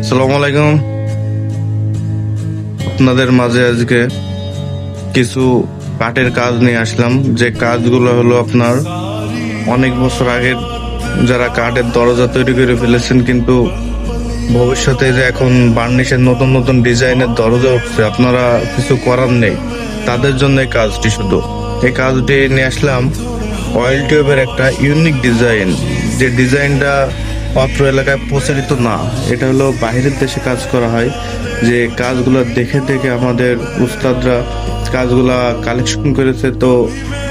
আসসালামু আলাইকুম। আপনাদের মাঝে আজকে কিছু কাঠের কাজ নিয়ে আসলাম। যে কাজগুলো হলো আপনার অনেক বছর আগের যারা কাঠের দরজা তৈরি করে ফেলেছেন, কিন্তু ভবিষ্যতে যে এখন বার্নিশের নতুন নতুন ডিজাইনের দরজা উঠছে, আপনারা কিছু করার নেই, তাদের জন্য এই কাজটি। শুধু এই কাজটি নিয়ে আসলাম অয়েল টিউবের একটা ইউনিক ডিজাইন। যে ডিজাইনটা অত্র এলাকায় প্রচলিত না, এটা হলো বাইরের দেশে কাজ করা হয়। যে কাজগুলো দেখে দেখে আমাদের উস্তাদরা কাজগুলা কালেকশন করেছে, তো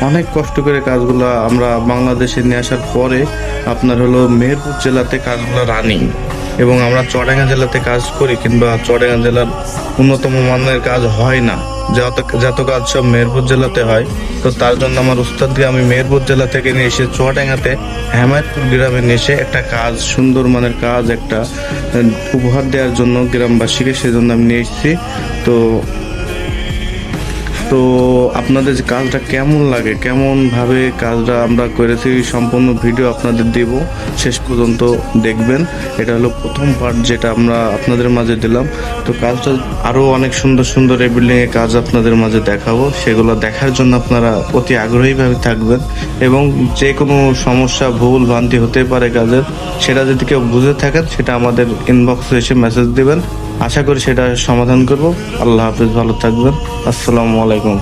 অনেক কষ্ট করে কাজগুলা আমরা বাংলাদেশে নিয়ে আসার পরে আপনার হলো মেহেরপুর জেলাতে কাজগুলো রানিং। এবং আমরা চুয়াডাঙ্গা জেলাতে কাজ করি, কিংবা চুয়াডাঙ্গা জেলার উন্নতম মানের কাজ হয় না, যত কাজ সব মেহেরপুর জেলাতে হয়। তো তার জন্য আমার উস্তাদকে আমি মেহেরপুর জেলা থেকে নিয়ে এসে চুয়াডাঙ্গাতে হেমায়তপুর গ্রামে নিয়ে এসে একটা কাজ, সুন্দর মানের কাজ একটা উপহার দেওয়ার জন্য গ্রামবাসীকে, সেজন্য আমি নিয়ে এসেছি। তো তো আপনাদের যে কাজটা কেমন লাগে, কেমন ভাবে কাজটা আমরা করেছি, সম্পূর্ণ ভিডিও আপনাদের দেব, শেষ পর্যন্ত দেখবেন। এটা হলো প্রথম পার্ট যেটা আমরা আপনাদের মাঝে দিলাম। তো কাজটা আরো অনেক সুন্দর সুন্দর এই বিল্ডিং এর কাজ আপনাদের মাঝে দেখাবো, সেগুলো দেখার জন্য আপনারা অতি আগ্রহীভাবে থাকবেন। এবং যে কোনো সমস্যা, ভুল ভ্রান্তি হতে পারে কাজের, সেটা যদি কেউ বুঝে থাকেন সেটা আমাদের ইনবক্সে এসে মেসেজ দিবেন। আশা করি সেটা সমাধান করব। আল্লাহ হাফিজ, ভালো থাকবেন। আসসালামু আলাইকুম।